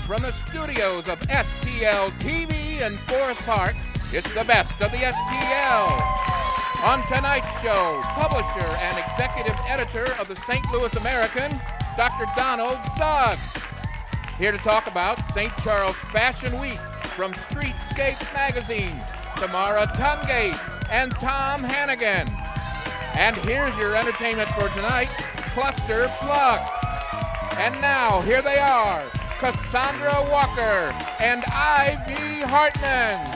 from the studios of STL TV in Forest Park, it's the best of the STL. On tonight's show, publisher and executive editor of the St. Louis American, Dr. Donald Suggs. Here to talk about St. Charles Fashion Week from StreetScape magazine, Tamara Tungate and Tom Hannegan. And here's your entertainment for tonight, ClusterPluck. And now, here they are, Cassandra Walker and Ivy Hartman.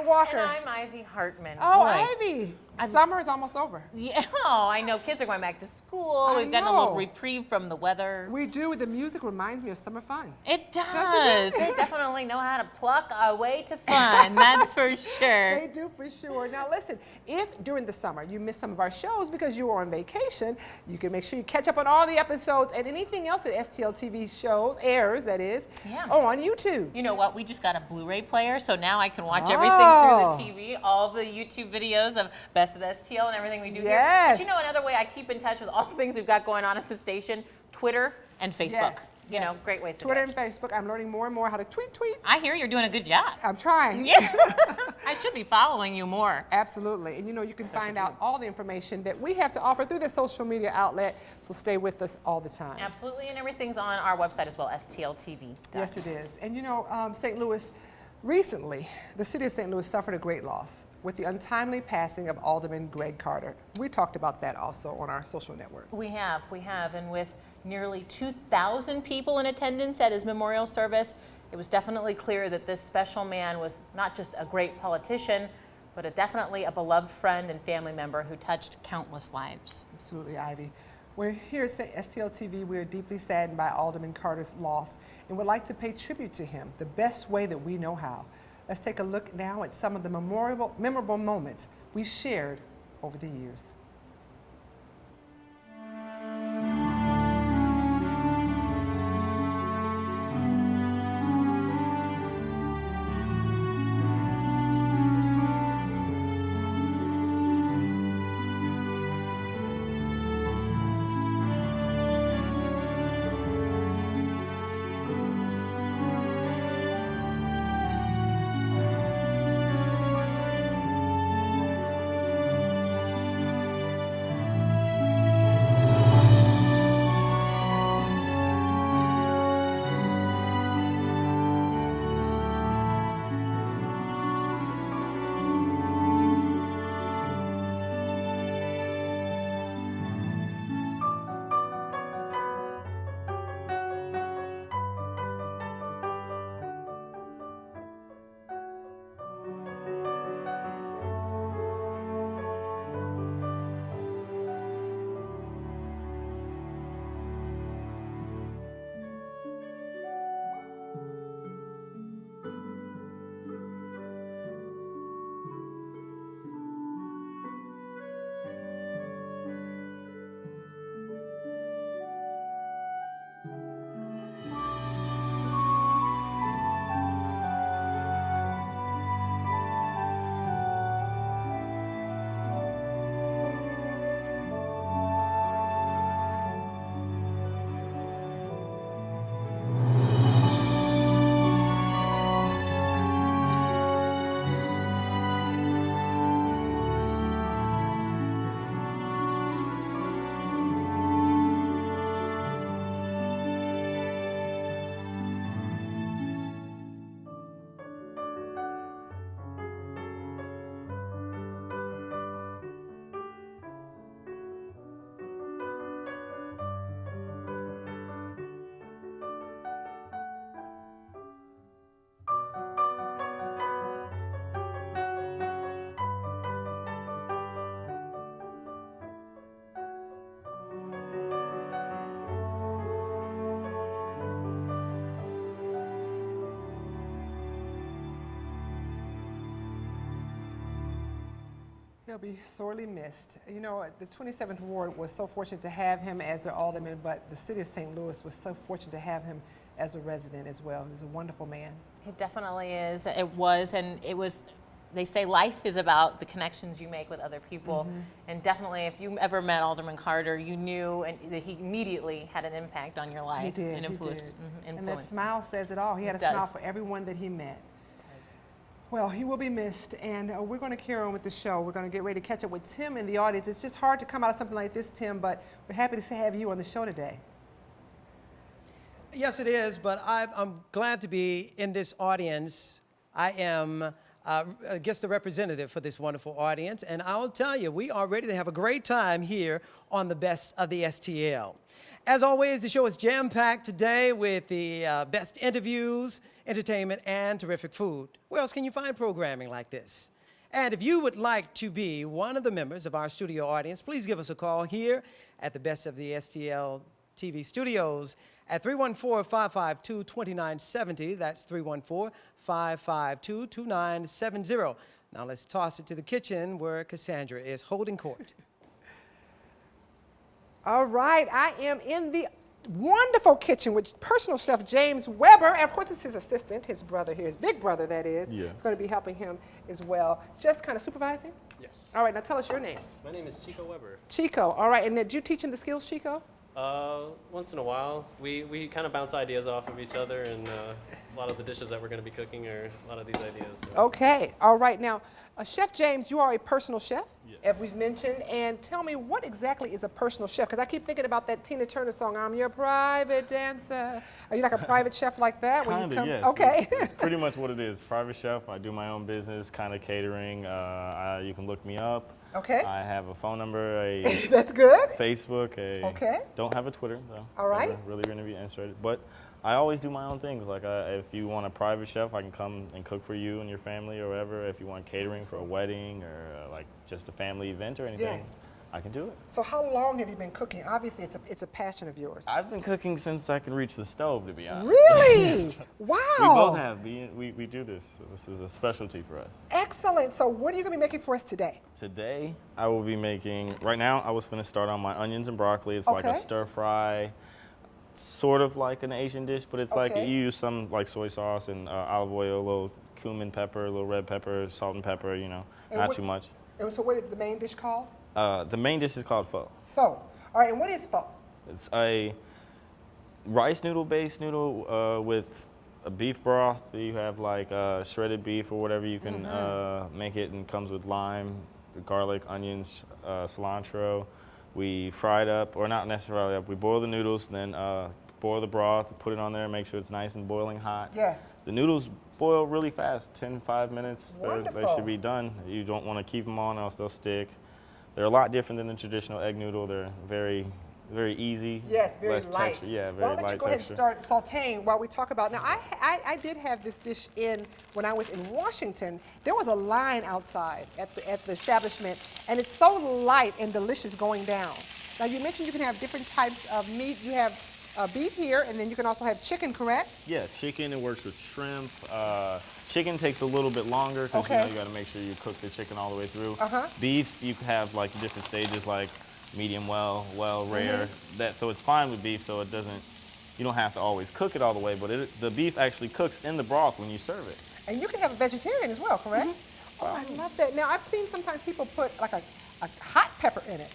Walker. And I'm Ivy Hartman. Oh, Ivy. Summer is almost over. Yeah, oh, I know. Kids are going back to school. We've gotten a little reprieve from the weather. We do. The music reminds me of summer fun. It does. They definitely know how to pluck our way to fun. That's for sure. They do for sure. Now listen, if during the summer you missed some of our shows because you were on vacation, you can make sure you catch up on all the episodes and anything else that STL TV shows, airs, that is, on YouTube. You know what? We just got a Blu-ray player, so now I can watch everything through the TV, all the YouTube videos of Best of the STL and everything we do here. But you know another way I keep in touch with all the things we've got going on at the station? Twitter and Facebook. You know, great ways to Twitter and Facebook. I'm learning more and more how to tweet. I hear you're doing a good job. I'm trying. Yeah. I should be following you more. Absolutely. And you know, you can find out all the information that we have to offer through the social media outlet, so stay with us all the time. Absolutely, and everything's on our website as well, STLTV. Yes, it is. And you know, St. Louis, recently, the city of St. Louis suffered a great loss with the untimely passing of Alderman Greg Carter. We talked about that also on our social network. We have, and with nearly 2,000 people in attendance at his memorial service, it was definitely clear that this special man was not just a great politician, but definitely a beloved friend and family member who touched countless lives. Absolutely, Ivy. We're here at STL TV. We're deeply saddened by Alderman Carter's loss and would like to pay tribute to him the best way that we know how. Let's take a look now at some of the memorable moments we've shared over the years. He'll be sorely missed. You know, the 27th Ward was so fortunate to have him as their alderman, but the city of St. Louis was so fortunate to have him as a resident as well. He was a wonderful man. It definitely is. It was, and it was. They say life is about the connections you make with other people, and definitely, if you ever met Alderman Carter, you knew that he immediately had an impact on your life. He did. And influence. He did. Influence. And that smile says it all. He had a smile for everyone that he met. Well, he will be missed, and we're going to carry on with the show. We're going to get ready to catch up with Tim in the audience. It's just hard to come out of something like this, Tim, but we're happy to have you on the show today. Yes, it is, but I'm glad to be in this audience. I am, I guess, the representative for this wonderful audience, and I'll tell you, we are ready to have a great time here on the Best of the STL. As always, the show is jam-packed today with the best interviews, entertainment, and terrific food. Where else can you find programming like this? And if you would like to be one of the members of our studio audience, please give us a call here at the Best of the STL TV studios at 314-552-2970. That's 314-552-2970. Now let's toss it to the kitchen where Cassandra is holding court. All right, I am in the wonderful kitchen with personal chef James Weber, and of course it's his assistant, his brother here, his big brother that is. Yeah. It's going to be helping him as well. Just kind of supervising? Yes. All right, now tell us your name. My name is Chico Weber. Chico, all right, and did you teach him the skills, Chico? Once in a while, we kind of bounce ideas off of each other, and a lot of the dishes that we're going to be cooking are a lot of these ideas. So. Okay, all right. Now, Chef James, you are a personal chef, Yes. as we've mentioned, and tell me what exactly is a personal chef? Because I keep thinking about that Tina Turner song, I'm your private dancer. Are you like a private chef like that? when you Kind of, come- yes. Okay. It's pretty much what it is. Private chef. I do my own business, kind of catering. You can look me up. Okay. I have a phone number, a That's good. Facebook. Okay. Don't have a Twitter, though. All right. Never really going to be interested. But I always do my own things. Like if you want a private chef, I can come and cook for you and your family or whatever. If you want catering for a wedding or like just a family event or anything, Yes. I can do it. So how long have you been cooking? Obviously, it's a passion of yours. I've been cooking since I can reach the stove, to be honest. Really? Wow. We both have. We do this. So this is a specialty for us. Excellent. So what are you going to be making for us today? Today, I will be making, right now, I was finna start on my onions and broccoli. It's like a Okay. stir fry, sort of like an Asian dish, but it's like Okay. you use some like soy sauce and olive oil, a little cumin pepper, a little red pepper, salt and pepper, you know, And not what- too much. And so what is the main dish called? The main dish is called pho. Pho. All right, and what is pho? It's a rice noodle-based noodle with a beef broth. You have like shredded beef or whatever. You can make it, and comes with lime, garlic, onions, cilantro. We fry it up, or not necessarily up. We boil the noodles, then boil the broth, put it on there, make sure it's nice and boiling hot. Yes. The noodles boil really fast, 5 minutes. They Wonderful. should be done. You don't want to keep them on, else they'll stick. They're a lot different than the traditional egg noodle. They're very, very easy. Yes, very less light. Texture. Yeah, Well, very I'll let light you go ahead texture. and start sauteing while we talk about. Now, I did have this dish in when I was in Washington. There was a line outside at the establishment, and it's so light and delicious going down. Now, you mentioned you can have different types of meat. You have beef here, and then you can also have chicken, correct? Yeah, chicken. It works with shrimp. Chicken takes a little bit longer because Okay. you got to make sure you cook the chicken all the way through. Uh-huh. Beef, you have like different stages, like medium well, rare. So it's fine with beef, so it doesn't. You don't have to always cook it all the way, but the beef actually cooks in the broth when you serve it. And you can have a vegetarian as well, correct? Oh, I love that. Now, I've seen sometimes people put like a hot pepper in it.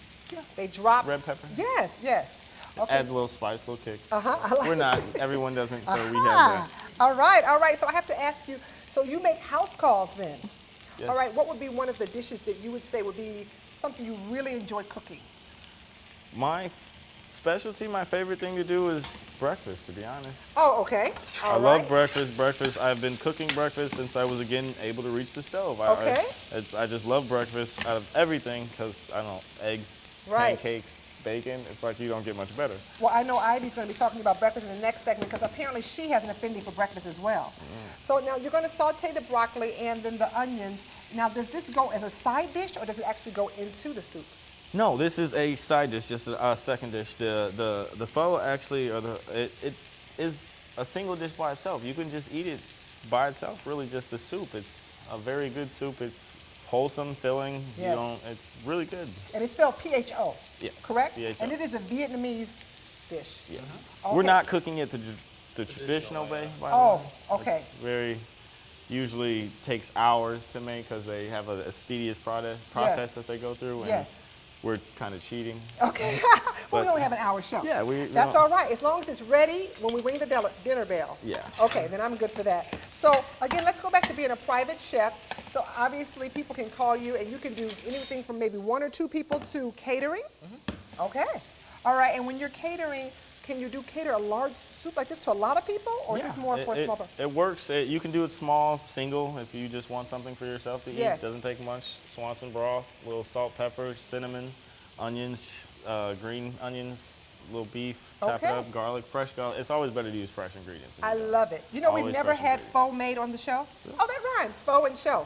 They drop. Red pepper? Yes, yes. Okay. Add a little spice, a little kick. I like We're not. Everyone doesn't, so we have Ah, that. all right, all right. So I have to ask you, so you make house calls then? Yes. All right, what would be one of the dishes that you would say would be something you really enjoy cooking? My specialty, my favorite thing to do is breakfast, to be honest. Oh, okay. I All love right. breakfast. I've been cooking breakfast since I was, again, able to reach the stove. Okay. I just love breakfast out of everything because, I don't know, eggs, Right. pancakes, bacon. It's like you don't get much better. Well, I know Ivy's going to be talking about breakfast in the next segment because apparently she has an affinity for breakfast as well. So now you're going to saute the broccoli and then the onions. Now, does this go as a side dish or does it actually go into the soup? No, this is a side dish, just a second dish. The pho actually, it is a single dish by itself. You can just eat it by itself, really just the soup. It's a very good soup. It's wholesome, filling. Yes. You don't. It's really good. And it's spelled P-H-O, Yes. correct? P-H-O. And it is a Vietnamese dish. Yes. Okay. We're not cooking it the traditional way, by the Oh, way. okay. It's very, usually takes hours to make because they have a tedious process that they go through. And Yes. we're kind of cheating. Okay. Well, we But- only have an hour show. Yeah, That's all right, as long as it's ready when we ring the dinner bell. Yeah. Okay, then I'm good for that. So again, let's go back to being a private chef. So obviously people can call you and you can do anything from maybe 1 or 2 people to catering. Okay. All right, and when you're catering, can you cater a large soup like this to a lot of people, or is this more for a small person? It works. You can do it small, single, if you just want something for yourself to Yes. eat. Doesn't take much. Swanson broth, little salt, pepper, cinnamon, onions, green onions, little beef, chopped Okay. up, garlic, fresh garlic. It's always better to use fresh ingredients. I love it. You know, we've Always never fresh had ingredients. pho made on the show. Oh, that rhymes, pho and show.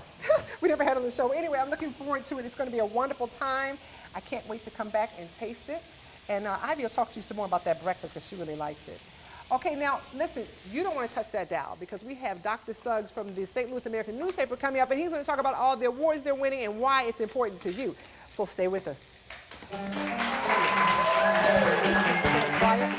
We never had it on the show. Anyway, I'm looking forward to it. It's going to be a wonderful time. I can't wait to come back and taste it. And Ivy will talk to you some more about that breakfast because she really likes it. Okay, now, listen, you don't want to touch that dial because we have Dr. Suggs from the St. Louis American newspaper coming up, and he's going to talk about all the awards they're winning and why it's important to you. So stay with us. Quiet.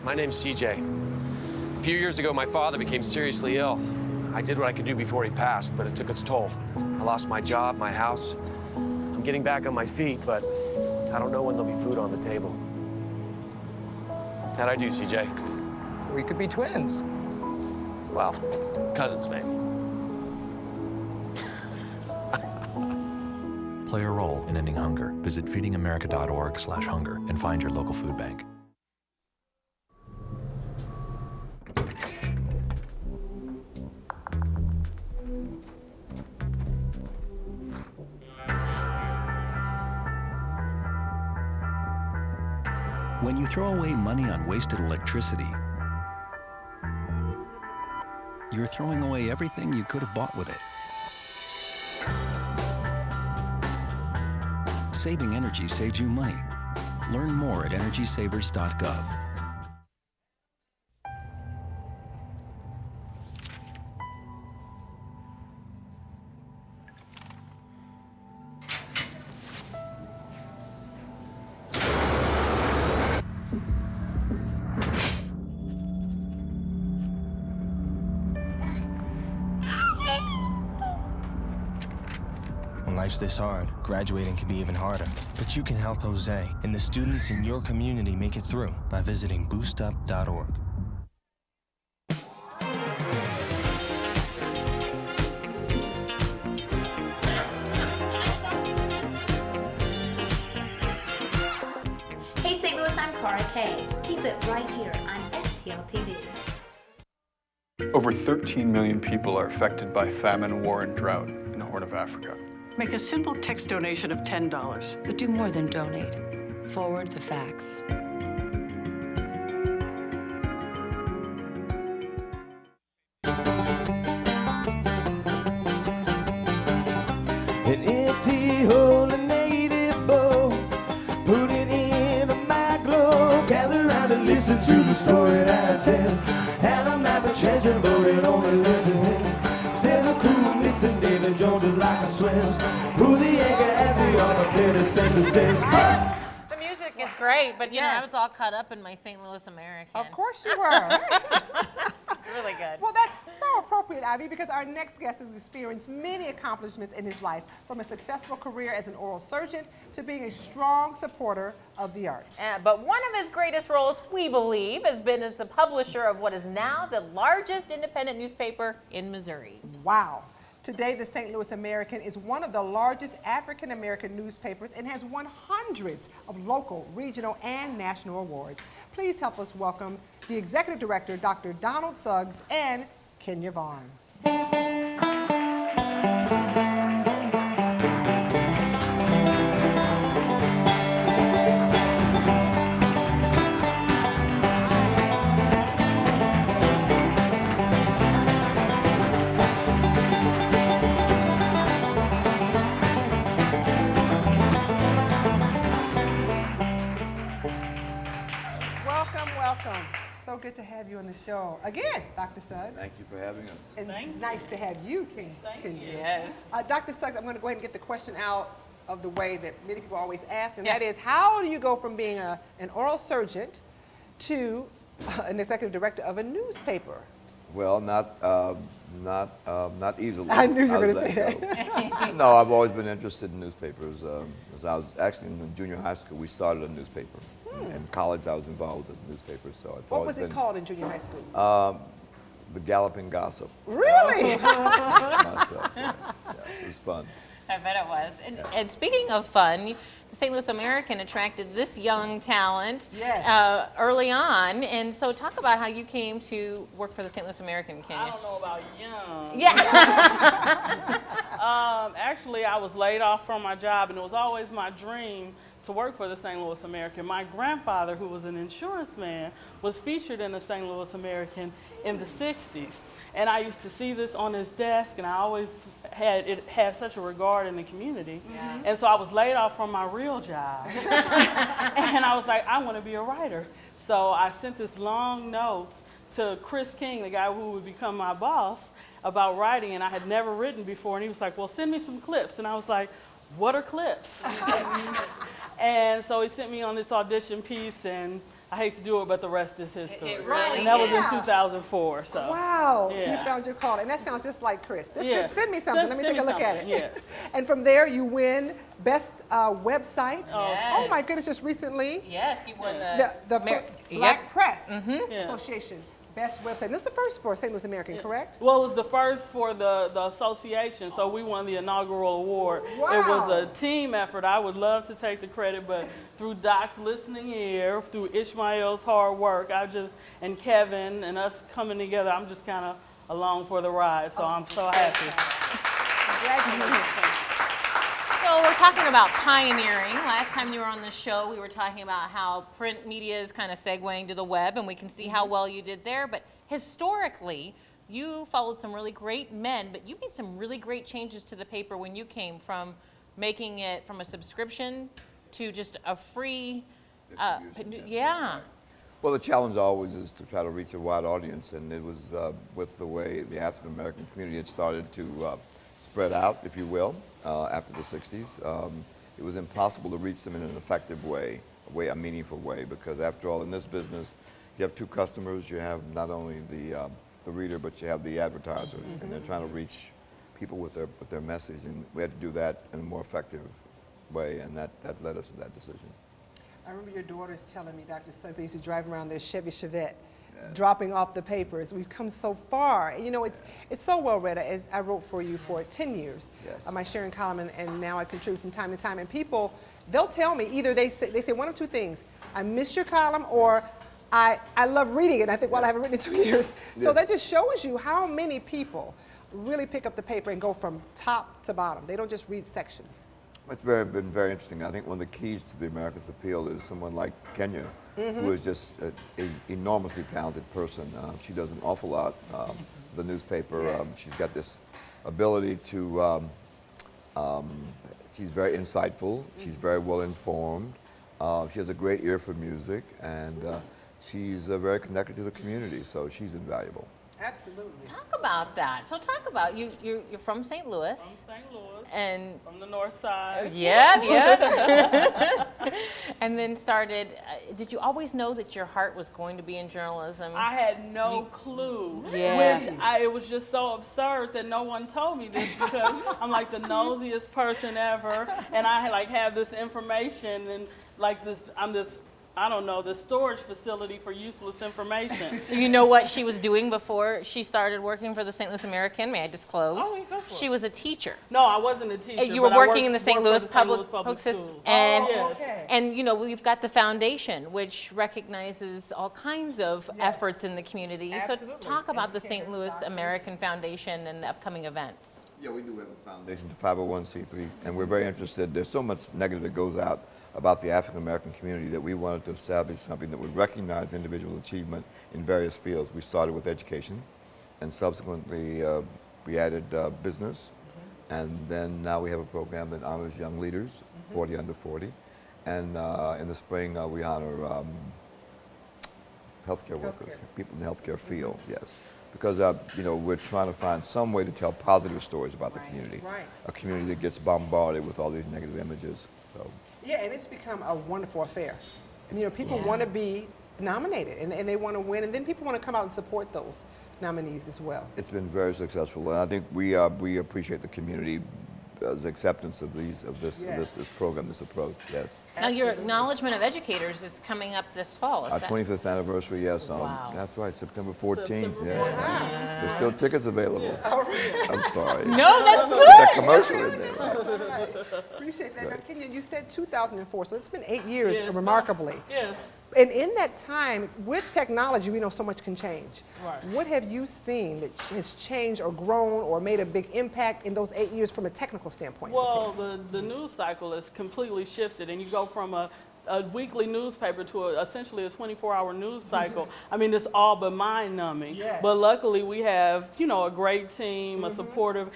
My name's CJ. A few years ago, my father became seriously ill. I did what I could do before he passed, but it took its toll. I lost my job, my house. I'm getting back on my feet, but I don't know when there'll be food on the table. How'd I do, CJ? We could be twins. Well, cousins, maybe. Play a role in ending hunger. Visit feedingamerica.org/hunger and find your local food bank. When you throw away money on wasted electricity, you're throwing away everything you could have bought with it. Saving energy saves you money. Learn more at energysavers.gov. When life's this hard, graduating can be even harder. But you can help Jose and the students in your community make it through by visiting boostup.org. Hey St. Louis, I'm Clara Kay. Keep it right here on STL TV. Over 13 million people are affected by famine, war, and drought in the Horn of Africa. Make a simple text donation of $10. But do more than donate. Forward the facts. An empty hole, a negative bowl. Put it in a micro. Gather round and listen to the story that I tell. And a map of treasure loaded on a living hand. Sail the crew, listen, David Jones is like a swells. Pull the anchor as we all prepare to sing the sails. The music is great, but you know, I was all caught up in my St. Louis American. Of course you were. Really good. Well, that's so appropriate, Ivy, because our next guest has experienced many accomplishments in his life, from a successful career as an oral surgeon to being a strong supporter of the arts. But one of his greatest roles, we believe, has been as the publisher of what is now the largest independent newspaper in Missouri. Wow. Today, the St. Louis American is one of the largest African-American newspapers and has won hundreds of local, regional, and national awards. Please help us welcome the Executive Director, Dr. Donald Suggs and Kenya Vaughn. have you on the show again, Dr. Suggs. Thank you for having us. And nice to have you, King. Thank you. Yes. Dr. Suggs, I'm going to go ahead and get the question out of the way that many people always ask, and that is, how do you go from being an oral surgeon to an executive director of a newspaper? Well, not easily. I knew you were How's going to say that that. go? No, I've always been interested in newspapers. As I was actually in junior high school, we started a newspaper. In college, I was involved with newspapers, so it's What always was been. it called in junior high school? The Galloping Gossip. Really? Myself, yes. Yeah, it was fun. I bet it was. And speaking of fun, the St. Louis American attracted this young talent early on. And so talk about how you came to work for the St. Louis American, Kenya. I don't know about young. Yeah. Actually, I was laid off from my job, and it was always my dream to work for the St. Louis American. My grandfather, who was an insurance man, was featured in the St. Louis American in the 60s. And I used to see this on his desk, and I always had such a regard in the community. Yeah. And so I was laid off from my real job. And I was like, I want to be a writer. So I sent this long note to Chris King, the guy who would become my boss, about writing, and I had never written before. And he was like, well, send me some clips. And I was like, what are clips? And so he sent me on this audition piece, and I hate to do it, but the rest is history. It really and that was is. in 2004. So. Wow. Yeah. So you found your calling. And that sounds just like Chris. Just Yeah. send me something. Let me take a look at it. Yes. And from there, you win Best Website. Yes. Oh, my goodness, just recently. Yes, you won The Black Yep. Press Yeah. Association Best Website. And this is the first for St. Louis American, correct? Well, it was the first for the association, so we won the inaugural award. Wow. It was a team effort. I would love to take the credit, but through Doc's listening ear, through Ishmael's hard work, and Kevin and us coming together, I'm just kind of along for the ride, so I'm so happy. Congratulations. So we're talking about pioneering. Last time you were on the show, we were talking about how print media is kind of segueing to the web, and we can see how well you did there. But historically, you followed some really great men, but you made some really great changes to the paper when you came from making it from a subscription to just a free, yeah. Well, the challenge always is to try to reach a wide audience, and it was with the way the African American community had started to spread out, if you will, after the 60s. It was impossible to reach them in an effective way, a meaningful way, because after all, in this business, you have two customers. You have not only the reader, but you have the advertiser, and they're trying to reach people with their message, and we had to do that in a more effective way, and that led us to that decision. I remember your daughters telling me, Dr. Suggs, they used to drive around their Chevy Chevette, dropping off the papers. We've come so far. You know, it's so well read. As I wrote for you for 10 years, my sharing column, and now I contribute from time to time. And people, they'll tell me, either they say one of two things: I miss your column, or I love reading it. And I think, well, I haven't written in 2 years. So that just shows you how many people really pick up the paper and go from top to bottom. They don't just read sections. It's been very interesting. I think one of the keys to the Americans' appeal is someone like Kenya, who is just an enormously talented person. She does an awful lot. The newspaper, she's got this ability to, she's very insightful, she's very well informed, she has a great ear for music, and she's very connected to the community, so she's invaluable. Absolutely. Talk about that. So talk about you're from St. Louis. From St. Louis. And from the north side. Yeah. And then started, did you always know that your heart was going to be in journalism? I had no clue. Yeah. Which it was just so absurd that no one told me this, because I'm like the nosiest person ever, and I have this information, and I'm this I don't know, the storage facility for useless information. You know what she was doing before she started working for the St. Louis American? May I disclose? Oh, yeah, go for it. She was a teacher. No, I wasn't a teacher. You were working in the St. Louis Public System. And, yes. and you know, we've got the foundation, which recognizes all kinds of efforts in the community. Absolutely. So talk about the St. Louis American Foundation and the upcoming events. Yeah, we do have a foundation, the 501c3, and we're very interested. There's so much negative that goes out about the African American community that we wanted to establish something that would recognize individual achievement in various fields. We started with education, and subsequently we added business, and then now we have a program that honors young leaders, 40 under 40, and in the spring we honor healthcare workers, people in the healthcare field, yes. Because, you know, we're trying to find some way to tell positive stories about the community. Right. A community that gets bombarded with all these negative images, so. Yeah, and it's become a wonderful affair. And, you know, people want to be nominated, and they want to win, and then people want to come out and support those nominees as well. It's been very successful, and I think we appreciate the community's acceptance of this program, this approach. Yes. Now, your acknowledgement of educators is coming up this fall. Is Our that? 25th anniversary, yes. Wow. That's right, September 14th. Yeah. There's still tickets available. I'm sorry. No, that's Put good. that commercial in there. Right? Appreciate that. Great. Now, Kenya, you said 2004, so it's been 8 years, Yes. remarkably. Yes. And in that time, with technology, we know so much can change. Right. What have you seen that has changed or grown or made a big impact in those 8 years from a technical standpoint? Well, the news cycle is completely shifted, and you go from a weekly newspaper to essentially a 24-hour news cycle. I mean, it's all but mind-numbing. Yes. But luckily, we have, you know, a great team, a supportive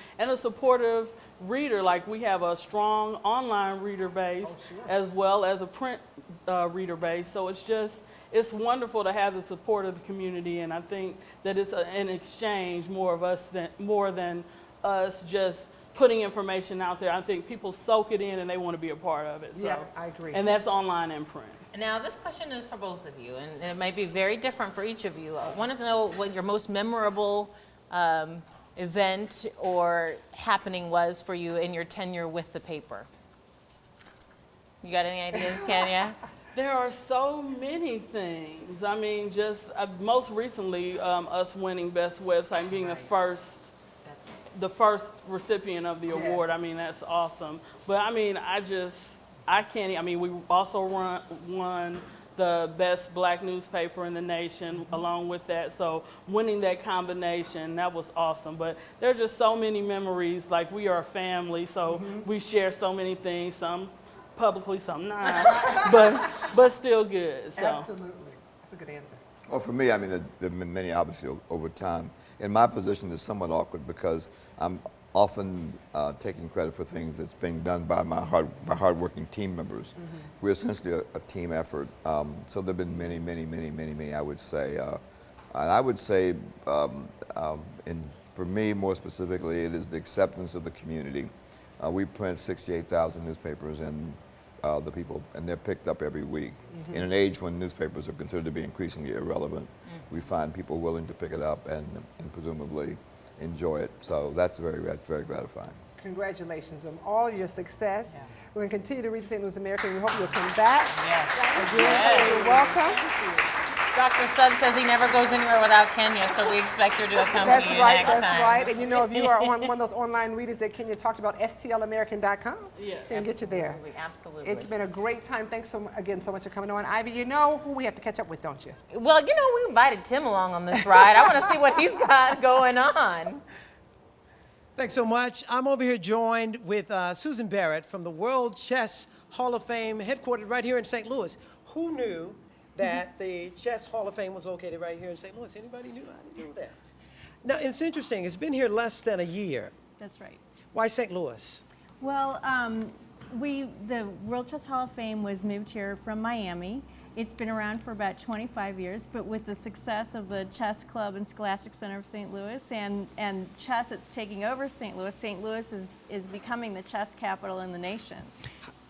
reader. Like, we have a strong online reader base as well as a print reader base. So it's wonderful to have the support of the community, and I think that it's an exchange more than us just putting information out there. I think people soak it in and they want to be a part of it. So. Yeah, I agree. And that's online and print. Now, this question is for both of you, and it might be very different for each of you. I wanted to know what your most memorable event or happening was for you in your tenure with the paper. You got any ideas, Kenya? There are so many things. I mean, just most recently, us winning Best Website and being the first recipient of the award. I mean, that's awesome. But I mean, we also won the best black newspaper in the nation along with that. So winning that combination, that was awesome. But there are just so many memories. Like, we are a family, so we share so many things, some publicly, some not, but still good. So. Absolutely. That's a good answer. Well, for me, I mean, there have been many, obviously, over time. And my position is somewhat awkward because I'm often taking credit for things that's being done by my hardworking team members. We're essentially a team effort. So there have been many, I would say. And I would say, for me, more specifically, it is the acceptance of the community. We print 68,000 newspapers, and they're picked up every week. In an age when newspapers are considered to be increasingly irrelevant, we find people willing to pick it up and presumably enjoy it. So that's very gratifying. Congratulations on all your success. We're going to continue to read St. Louis American. We hope you'll come back. Yes. Again, you're welcome. Dr. Suggs says he never goes anywhere without Kenya, so we expect her to accompany you next time. That's right. And you know, if you are on one of those online readers that Kenya talked about, stlamerican.com, can get you there. Absolutely. It's been a great time. Thanks again so much for coming on. Ivy, you know who we have to catch up with, don't you? Well, you know, we invited Tim along on this ride. I want to see what he's got going on. Thanks so much. I'm over here joined with Susan Barrett from the World Chess Hall of Fame, headquartered right here in St. Louis. Who knew that the Chess Hall of Fame was located right here in St. Louis? Anybody knew? I didn't know that. Now, it's interesting. It's been here less than a year. That's right. Why St. Louis? Well, the World Chess Hall of Fame was moved here from Miami. It's been around for about 25 years, but with the success of the Chess Club and Scholastic Center of St. Louis and chess, it's taking over St. Louis is becoming the chess capital in the nation.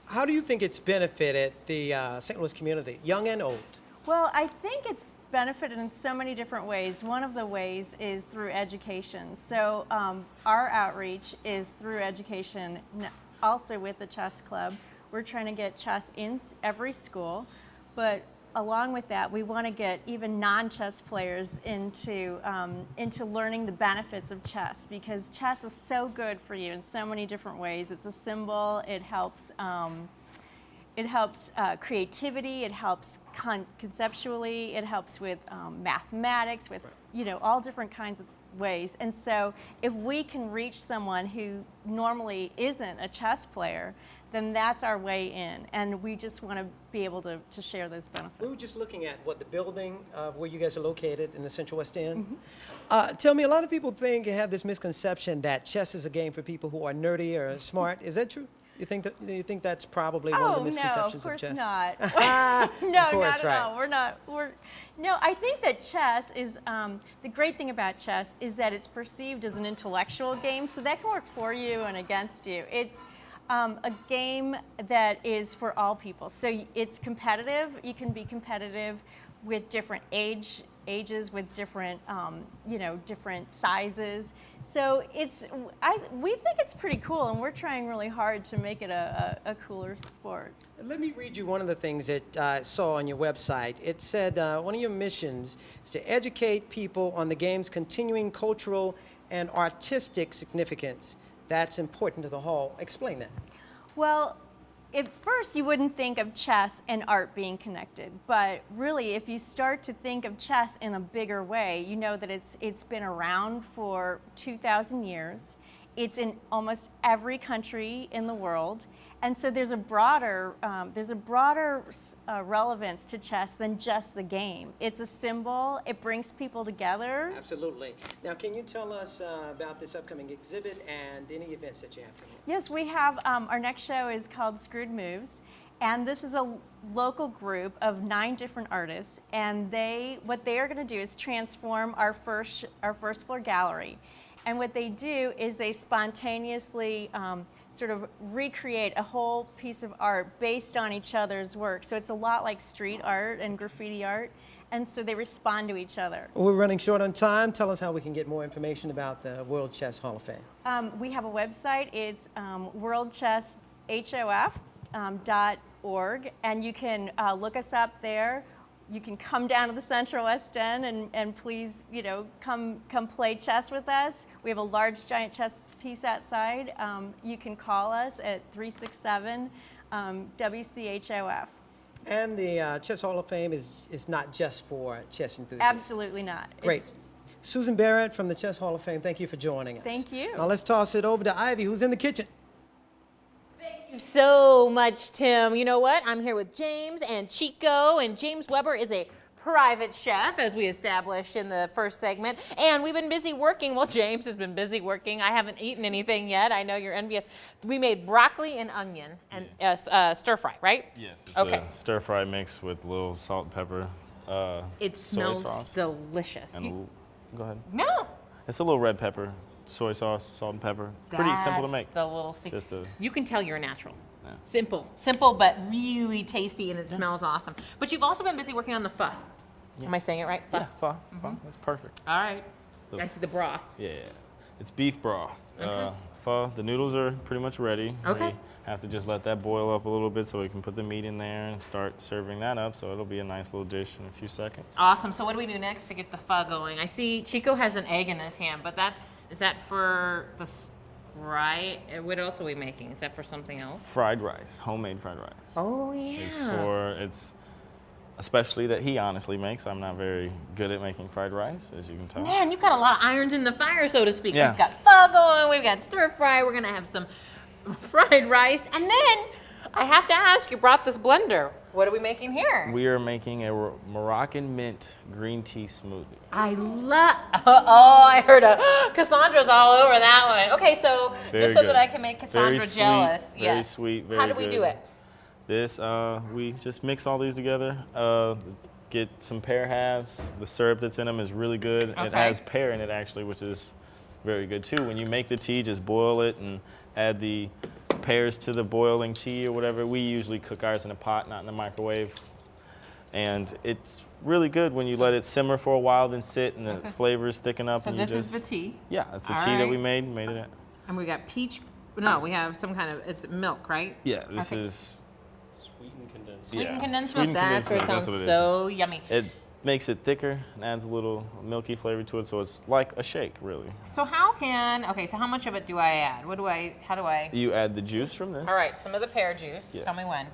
How do you think it's benefited the St. Louis community, young and old? Well, I think it's benefited in so many different ways. One of the ways is through education. So our outreach is through education, also with the Chess Club. We're trying to get chess in every school, but along with that, we want to get even non-chess players into learning the benefits of chess, because chess is so good for you in so many different ways. It's a symbol. It helps creativity. It helps conceptually. It helps with mathematics, with all different kinds of ways. And so, if we can reach someone who normally isn't a chess player, then that's our way in, and we just want to be able to share those benefits. We were just looking at the building where you guys are located in the Central West End. Tell me, a lot of people have this misconception that chess is a game for people who are nerdy or smart. Is that true? You think that's probably one of the misconceptions of chess? No, of course not. No, Of course, not at all. No, I think that chess is, the great thing about chess is that it's perceived as an intellectual game, so that can work for you and against you. It's a game that is for all people. So it's competitive. You can be competitive with different ages, with different, different sizes. So we think it's pretty cool, and we're trying really hard to make it a cooler sport. Let me read you one of the things that I saw on your website. It said one of your missions is to educate people on the game's continuing cultural and artistic significance. That's important to the whole. Explain that. Well, at first you wouldn't think of chess and art being connected, but really if you start to think of chess in a bigger way, you know that it's been around for 2,000 years. It's in almost every country in the world, and so there's a broader relevance to chess than just the game. It's a symbol. It brings people together. Absolutely. Now, can you tell us about this upcoming exhibit and any events that you have coming up? Yes, we have, our next show is called Screwed Moves, and this is a local group of 9 different artists, and what they are going to do is transform our first floor gallery. And what they do is they spontaneously sort of recreate a whole piece of art based on each other's work. So it's a lot like street art and graffiti art, and so they respond to each other. We're running short on time. Tell us how we can get more information about the World Chess Hall of Fame. We have a website. It's worldchesshof.org, and you can look us up there. You can come down to the Central West End and please, come play chess with us. We have a large giant chess piece outside. You can call us at 367 WCHOF. And the Chess Hall of Fame is not just for chess enthusiasts. Absolutely not. Great. Susan Barrett from the Chess Hall of Fame, thank you for joining us. Thank you. Now let's toss it over to Ivy, who's in the kitchen. So much, Tim. You know what? I'm here with James and Chico, and James Weber is a private chef, as we established in the first segment, and we've been busy working. Well, James has been busy working. I haven't eaten anything yet. I know you're envious. We made broccoli and onion and stir fry, right? Yes, it's okay. a stir fry mix with a little salt and pepper. It smells delicious. And go ahead. No. It's a little red pepper. Soy sauce, salt and pepper. Pretty simple to make. The little secret. Just you can tell you're a natural. Yeah. Simple, but really tasty, and it smells awesome. But you've also been busy working on the pho. Yeah. Am I saying it right? Pho? Yeah, pho. That's perfect. All right. I see the broth. Yeah, it's beef broth. Okay. Pho. The noodles are pretty much ready. Okay. We have to just let that boil up a little bit so we can put the meat in there and start serving that up. So it'll be a nice little dish in a few seconds. Awesome. So what do we do next to get the pho going? I see Chico has an egg in his hand, but is that for the right? What else are we making? Is that for something else? Fried rice, homemade fried rice. Oh yeah. It's a specialty that he honestly makes. I'm not very good at making fried rice, as you can tell. Man, you've got a lot of irons in the fire, so to speak. Yeah. We've got pho going, we've got stir fry, we're gonna have some fried rice, and then I have to ask, you brought this blender. What are we making here? We are making a Moroccan mint green tea smoothie. I love, I heard Cassandra's all over that one. Okay, so Very just so good. that I can make Cassandra jealous. Very sweet, very How do we good. do it? This, we just mix all these together, get some pear halves. The syrup that's in them is really good. Okay. It has pear in it actually, which is very good too. When you make the tea, just boil it and add the pears to the boiling tea or whatever. We usually cook ours in a pot, not in the microwave. And it's really good when you let it simmer for a while, then sit, and the flavors thicken up. So and this you is the tea? Yeah, it's the All tea that we right. made it at. And we got peach, no, we have some kind of, it's milk, right? Yeah, this Okay. is Sweetened condensed Sweetened condensed sweetened milk, that's where it condensed sounds milk, that's what so yummy. It makes it thicker and adds a little milky flavor to it, so it's like a shake, really. So so how much of it do I add? How do I? You add the juice from this. All right, some of the pear juice. Yes. Tell me when.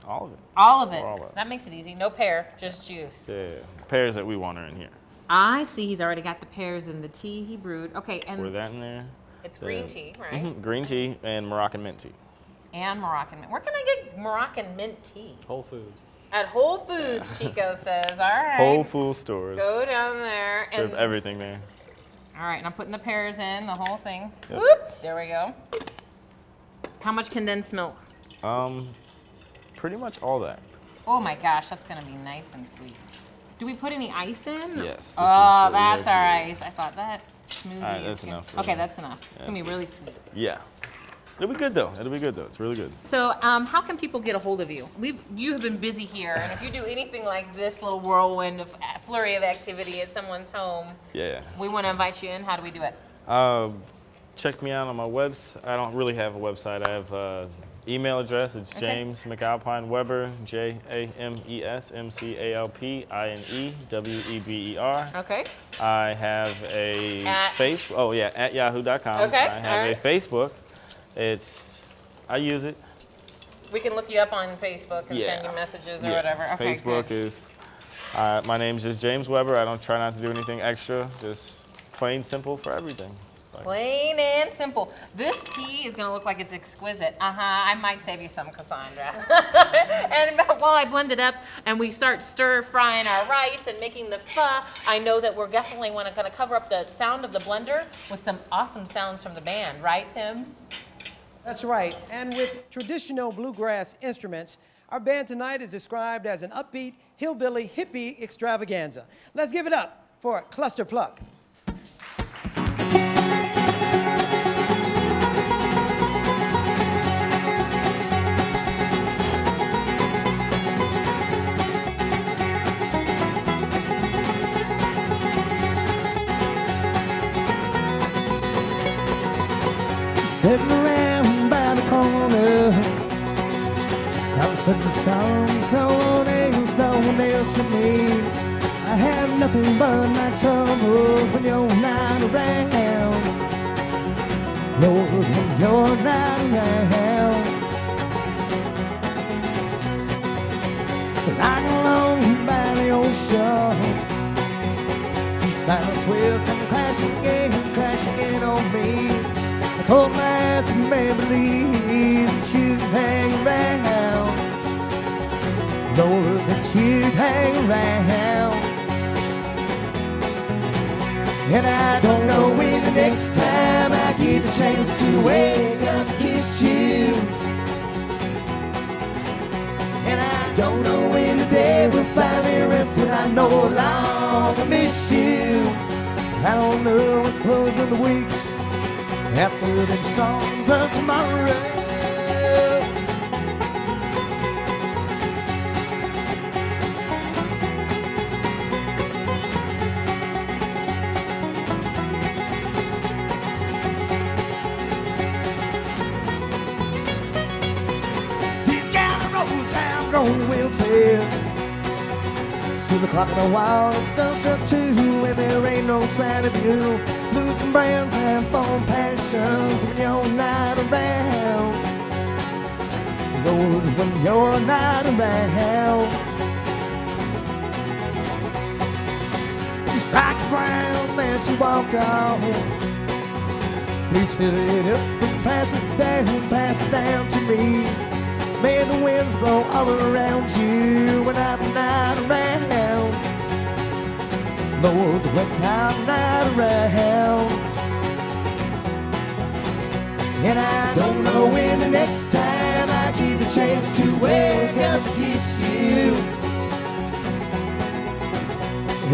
All of it. All of it. All of it. That makes it easy. No pear, just juice. Yeah, the pears that we want are in here. I see he's already got the pears in the tea he brewed. Okay, and Pour that in there. it's green tea, right? Mhm, green tea and Moroccan mint tea. And Moroccan mint. Where can I get Moroccan mint tea? Whole Foods. At Whole Foods, Chico says. All right. Whole Food stores. Go down there Serve and everything there. all right, and I'm putting the pears in, the whole thing. Yep. Whoop, there we go. How much condensed milk? Pretty much all that. Oh my gosh, that's gonna be nice and sweet. Do we put any ice in? Yes. Oh, that's our ice. I thought that smoothie. All right, that's enough. Okay, that's enough. It's gonna be really sweet. Yeah. It'll be good though. It's really good. So, how can people get a hold of you? You have been busy here, and if you do anything like this little whirlwind of flurry of activity at someone's home, we want to invite you in. How do we do it? Check me out on my website. I don't really have a website. I have an email address. It's James McAlpine Weber, JamesMcAlpineWeber. Okay. I have a Facebook. At yahoo.com. Okay. I have a Facebook. I use it. We can look you up on Facebook and send you messages or whatever. Okay, Facebook is, my name's just James Weber. I don't try not to do anything extra, just plain simple for everything. Plain and simple. This tea is gonna look like it's exquisite. I might save you some, Cassandra. And while I blend it up and we start stir frying our rice and making the pho, I know that we're definitely gonna cover up the sound of the blender with some awesome sounds from the band, right, Tim? That's right. And with traditional bluegrass instruments, our band tonight is described as an upbeat, hillbilly, hippie extravaganza. Let's give it up for ClusterPluck. Sitting around by the corner, I was such a storm, no one else to me. I have nothing but my troubles when you're not around. Lord, when you're not around. Like along by the ocean, these silent waves come crashing in on me. Close my eyes and may believe that you'd hang around. Lord, that you'd hang around. And I don't know when the next time I get the chance to wake up to kiss you. And I don't know when the day will finally rest when I no longer miss you. I don't know what close of the weeks after them storms of tomorrow. These gallows have grown wilted, still the clock in the wall is done struck 2, and there ain't no sign of you. Losing brands and phone passions when you're not around. Lord, when you're not around. You strike the ground and you walk off. Please fill it up and pass it down to me. May the winds blow all around you when I'm not around. Lord, when I'm not around. And I don't know when the next time I get the chance to wake up to kiss you.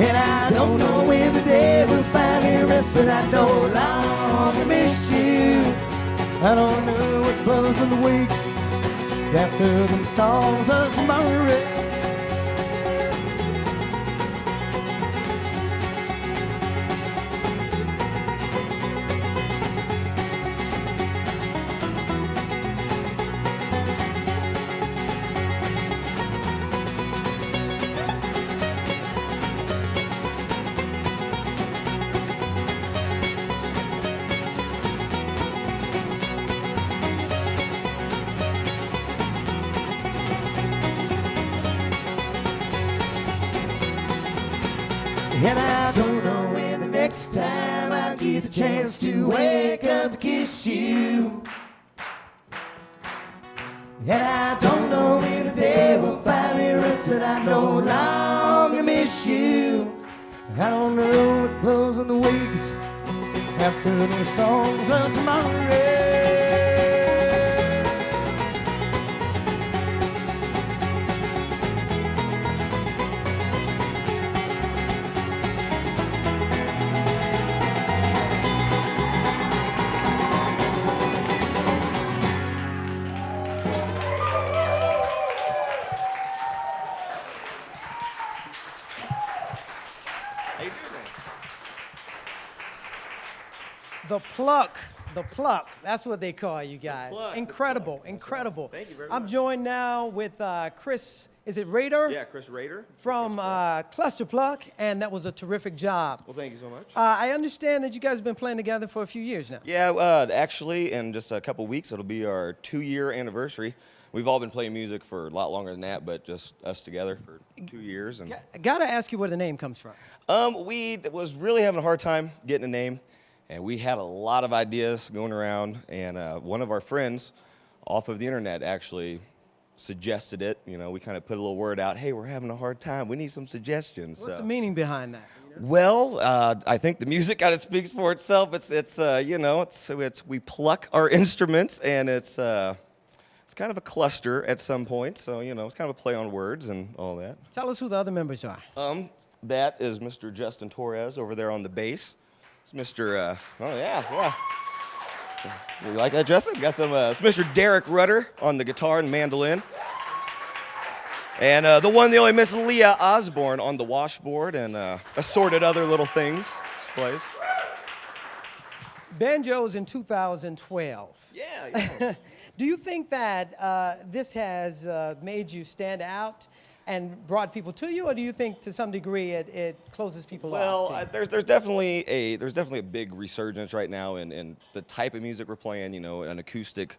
And I don't know when the day will finally rest and I no longer miss you. I don't know what blows in the weeks after them storms of tomorrow. And I don't know when the next time I get the chance to wake up to kiss you. And I don't know when the day will finally rest and I no longer miss you. I don't know what blows in the weeks after the storms of tomorrow. The Pluck. The Pluck. That's what they call you guys. Pluck, Incredible, the Pluck. incredible. Thank you very I'm much. joined now with Chris, is it Rader? Yeah, Chris Rader. From ClusterPluck, and that was a terrific job. Well, thank you so much. I understand that you guys have been playing together for a few years now. Yeah, actually, in just a couple weeks, it'll be our 2-year anniversary. We've all been playing music for a lot longer than that, but just us together for 2 years. And I gotta ask you where the name comes from. we was really having a hard time getting a name, and we had a lot of ideas going around. And one of our friends, off of the internet, actually suggested it. You know, we kind of put a little word out. Hey, we're having a hard time. We need some suggestions. What's the meaning behind that? Well, I think the music kind of speaks for itself. It's you know, it's we pluck our instruments, and it's kind of a cluster at some point. So you know, it's kind of a play on words and all that. Tell us who the other members are. That is Mr. Justin Torres over there on the bass. It's Mr. Oh yeah. You like that, Justin? Got some. It's Mr. Derek Rudder on the guitar and mandolin. And the one, the only Miss Leah Osborne on the washboard and assorted other little things she plays. Banjos in 2012. Yeah. Do you think that this has made you stand out and brought people to you, or do you think to some degree it closes people off? Well, there's definitely a big resurgence right now in the type of music we're playing. You know, an acoustic,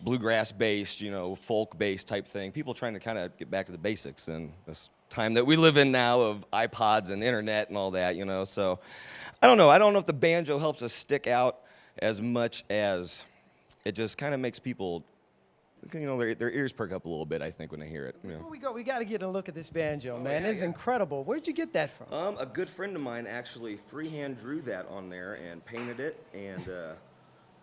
bluegrass-based, you know, folk-based type thing. People trying to kind of get back to the basics in this time that we live in now of iPods and internet and all that. You know, so I don't know. I don't know if the banjo helps us stick out as much as it just kind of makes people, you know, their ears perk up a little bit, I think, when they hear it. You know. Before we go, we got to get a look at this banjo, man. It's incredible. Where'd you get that from? A good friend of mine actually freehand drew that on there and painted it, and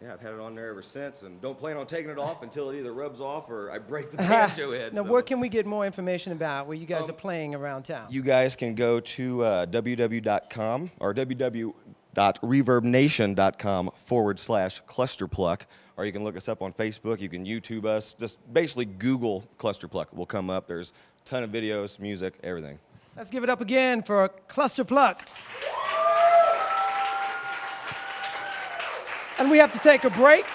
yeah, I've had it on there ever since, and don't plan on taking it off until it either rubs off or I break the banjo head. Now, where can we get more information about where you guys are playing around town? You guys can go to www.com or www.reverbnation.com/ClusterPluck, or you can look us up on Facebook. You can YouTube us. Just basically Google ClusterPluck. We'll come up. There's a ton of videos, music, everything. Let's give it up again for ClusterPluck. And we have to take a break.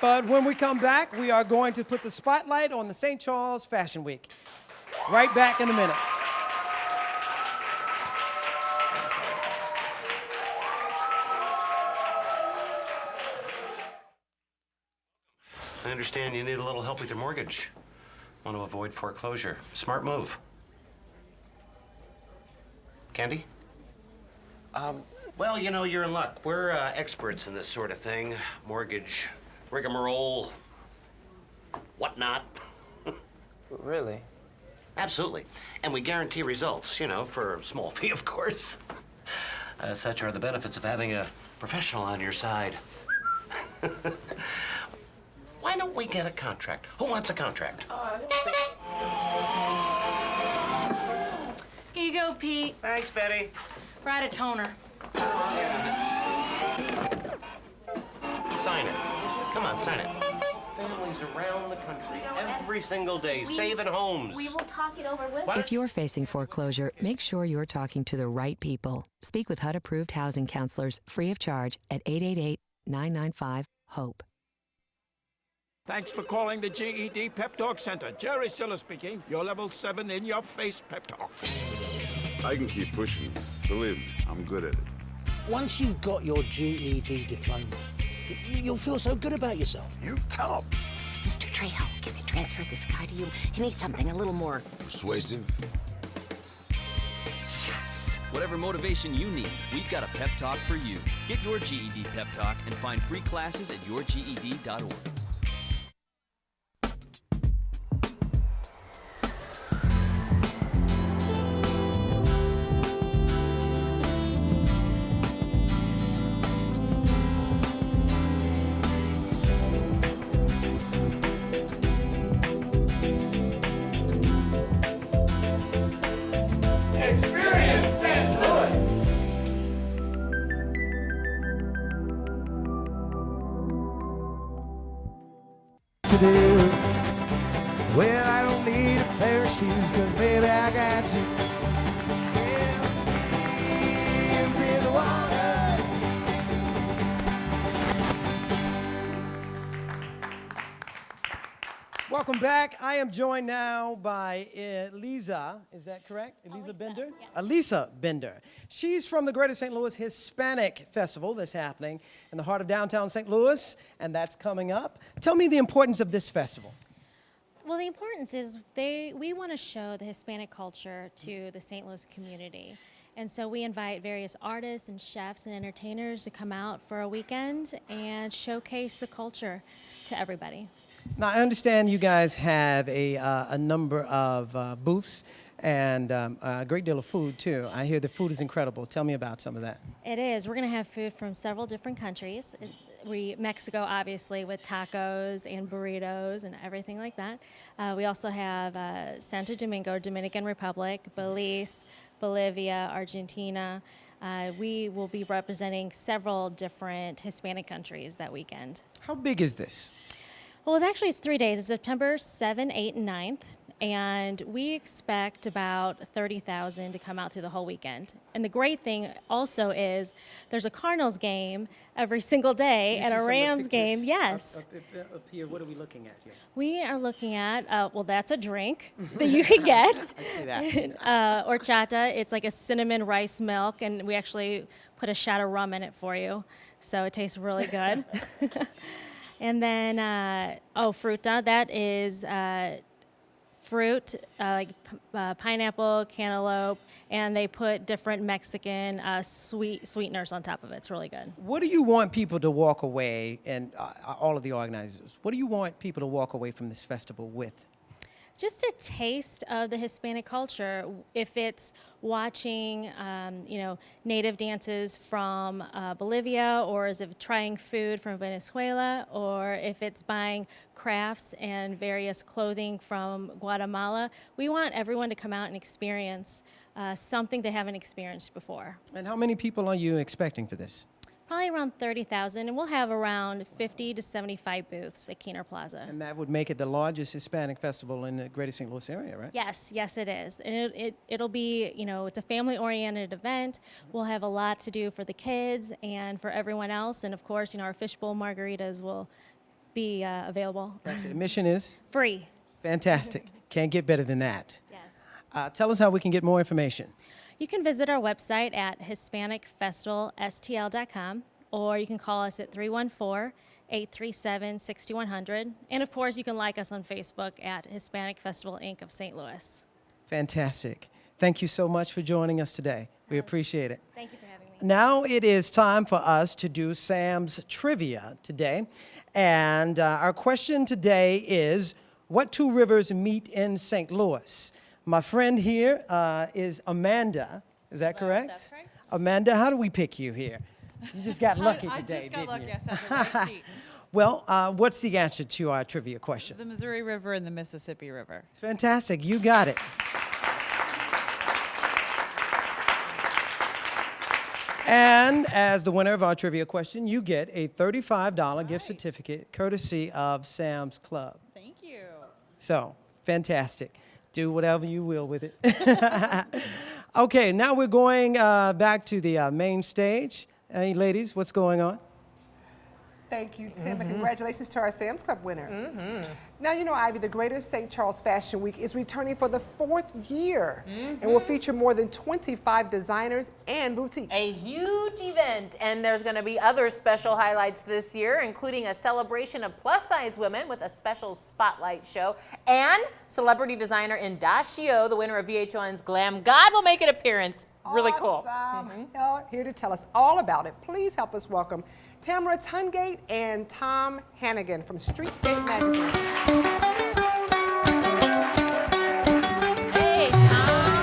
But when we come back, we are going to put the spotlight on the St. Charles Fashion Week. Right back in a minute. I understand you need a little help with your mortgage. Want to avoid foreclosure. Smart move. Candy? Well, you know, you're in luck. We're experts in this sort of thing. Mortgage, rigmarole, whatnot. Really? Absolutely. And we guarantee results, you know, for a small fee, of course. Such are the benefits of having a professional on your side. Why don't we get a contract? Who wants a contract? Here you go, Pete. Thanks, Betty. Write a toner. Sign it. Come on, sign it. Families around the country every single day, saving homes. We will talk it over with If you're facing foreclosure, make sure you're talking to the right people. Speak with HUD-approved housing counselors free of charge at 888-995-HOPE. Thanks for calling the GED Pep Talk Center. Jerry Siller speaking. Your level 7 in-your-face pep talk. I can keep pushing. Believe me, I'm good at it. Once you've got your GED diploma, you'll feel so good about yourself. You tell them. Mr. Trejo, can I transfer this guy to you? He needs something a little more Persuasive. Whatever motivation you need, we've got a pep talk for you. Get your GED pep talk and find free classes at yourged.org. Experience St. Louis. Today, well, I don't need a pair of shoes, 'cause baby, I got you. Yeah, hands in the water. Welcome back. I am joined now by Elisa. Is that correct? Elisa Bender? Yes. Elisa Bender. She's from the Greater St. Louis Hispanic Festival that's happening in the heart of downtown St. Louis, and that's coming up. Tell me the importance of this festival. Well, the importance is we want to show the Hispanic culture to the St. Louis community. And so we invite various artists and chefs and entertainers to come out for a weekend and showcase the culture to everybody. Now, I understand you guys have a number of booths and a great deal of food, too. I hear the food is incredible. Tell me about some of that. It is. We're going to have food from several different countries. Mexico, obviously, with tacos and burritos and everything like that. We also have Santo Domingo, Dominican Republic, Belize, Bolivia, Argentina. We will be representing several different Hispanic countries that weekend. How big is this? Well, it's 3 days. It's September 7, 8, and 9th. And we expect about 30,000 to come out through the whole weekend. And the great thing also is there's a Cardinals game every single day and a Rams game. Yes. Up here, what are we looking at here? We are looking at, well, that's a drink that you can get. I see that. Horchata, it's like a cinnamon rice milk, and we actually put a shot of rum in it for you. So it tastes really good. And then, fruta, that is fruit, like pineapple, cantaloupe, and they put different Mexican sweeteners on top of it. It's really good. What do you want people to walk away, and all of the organizers, what do you want people to walk away from this festival with? Just a taste of the Hispanic culture. If it's watching, native dances from Bolivia, or is it trying food from Venezuela, or if it's buying crafts and various clothing from Guatemala, we want everyone to come out and experience something they haven't experienced before. And how many people are you expecting for this? Probably around 30,000, and we'll have around 50 to 75 booths at Keener Plaza. And that would make it the largest Hispanic festival in the Greater St. Louis area, right? Yes, it is. And it'll be, it's a family-oriented event. We'll have a lot to do for the kids and for everyone else. And of course, our fishbowl margaritas will be available. Admission is? Free. Fantastic. Can't get better than that. Yes. Tell us how we can get more information. You can visit our website at HispanicFestivalSTL.com, or you can call us at 314-837-6100. And of course, you can like us on Facebook at Hispanic Festival Inc. of St. Louis. Fantastic. Thank you so much for joining us today. We appreciate it. Thank you for having me. Now it is time for us to do Sam's Trivia today. And our question today is, what two rivers meet in St. Louis? My friend here is Amanda. Is that correct? That's correct. Amanda, how do we pick you here? You just got lucky today, I just got lucky. you? I sat the right seat. Well, what's the answer to our trivia question? The Missouri River and the Mississippi River. Fantastic. You got it. And as the winner of our trivia question, you get a $35 gift certificate courtesy of Sam's Club. Thank you. So, fantastic. Do whatever you will with it. Okay, now we're going back to the main stage. Hey, ladies, what's going on? Thank you, Tim, and congratulations to our Sam's Club winner. Now, Ivy, the Greater St. Charles Fashion Week is returning for the 4th year and will feature more than 25 designers and boutiques. A huge event, and there's going to be other special highlights this year, including a celebration of plus-size women with a special spotlight show, and celebrity designer Indashio, the winner of VH1's Glam God, will make an appearance. Really cool. Here to tell us all about it, please help us welcome Tamara Tungate and Tom Hannegan from StreetScape magazine. Hey, Tom.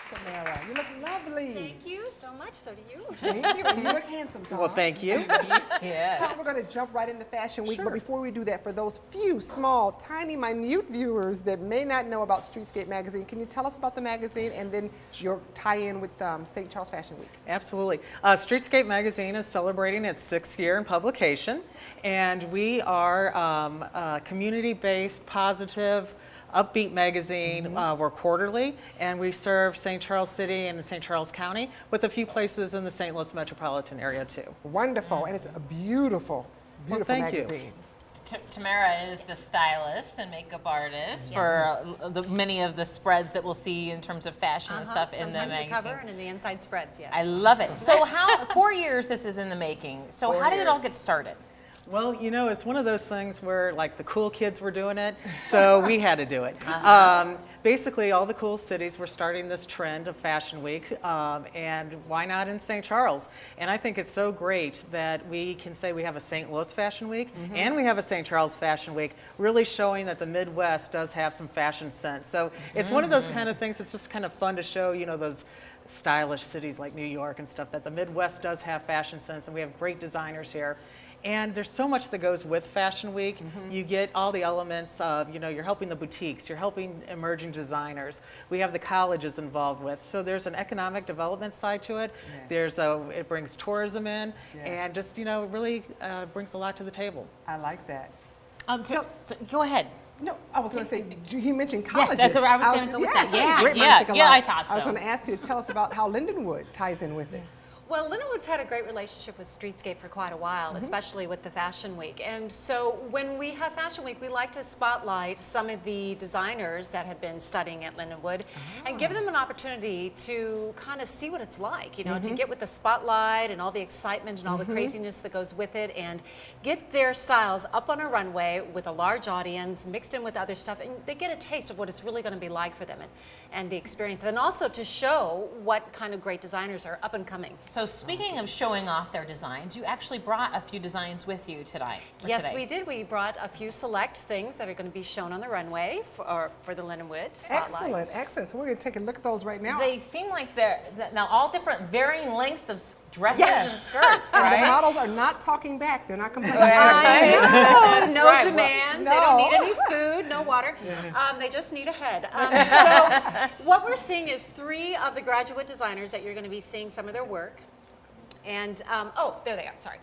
Tamara, you look lovely. Thank you so much. So do you. Thank you. And you look handsome, Tom. Well, thank you. Tom, we're going to jump right into Fashion Week. But before we do that, for those few small, tiny, minute viewers that may not know about StreetScape magazine, can you tell us about the magazine and then your tie-in with St. Charles Fashion Week? Absolutely. StreetScape magazine is celebrating its 6th year in publication, and we are a community-based, positive Upbeat magazine. We're quarterly, and we serve St. Charles City and St. Charles County, with a few places in the St. Louis metropolitan area too. Wonderful, and it's a beautiful, beautiful thank you. magazine. Tamara is the stylist and makeup artist for many of the spreads that we'll see in terms of fashion and stuff in the Sometimes magazine. the cover and in the inside spreads, yes. I love it. So 4 years this is in the making. So how did it all get started? Well, you know, it's one of those things where, like, the cool kids were doing it, so we had to do it. Basically, all the cool cities were starting this trend of Fashion Week, and why not in St. Charles? And I think it's so great that we can say we have a St. Louis Fashion Week and we have a St. Charles Fashion Week, really showing that the Midwest does have some fashion sense. So it's one of those kind of things, it's just kind of fun to show, you know, those stylish cities like New York and stuff, that the Midwest does have fashion sense, and we have great designers here. And there's so much that goes with Fashion Week. You get all the elements of, you know, you're helping the boutiques, you're helping emerging designers. We have the colleges involved with. So there's an economic development side to it. It brings tourism in, and just, you know, really brings a lot to the table. I like that. So go ahead. No, I was going to say, he mentioned colleges. Yes, that's where I was going to go with that. Yeah, I thought so. I was going to ask you to tell us about how Lindenwood ties in with it. Well, Lindenwood's had a great relationship with StreetScape for quite a while, especially with the Fashion Week. And so when we have Fashion Week, we like to spotlight some of the designers that have been studying at Lindenwood and give them an opportunity to kind of see what it's like, you know, to get with the spotlight and all the excitement and all the craziness that goes with it, and get their styles up on a runway with a large audience mixed in with other stuff, and they get a taste of what it's really going to be like for them and the experience, and also to show what kind of great designers are up and coming. So speaking of showing off their designs, you actually brought a few designs with you today. Yes, we did. We brought a few select things that are going to be shown on the runway for the Lindenwood spotlight. Excellent, excellent. So we're going to take a look at those right now. They seem like they're now all different, varying lengths of dresses and skirts, And right? the models are not talking back. They're not complaining. I know. No right. demands. No. They don't need any food, no water. They just need a head. So what we're seeing is 3 of the graduate designers that you're going to be seeing some of their work. And, there they are, sorry.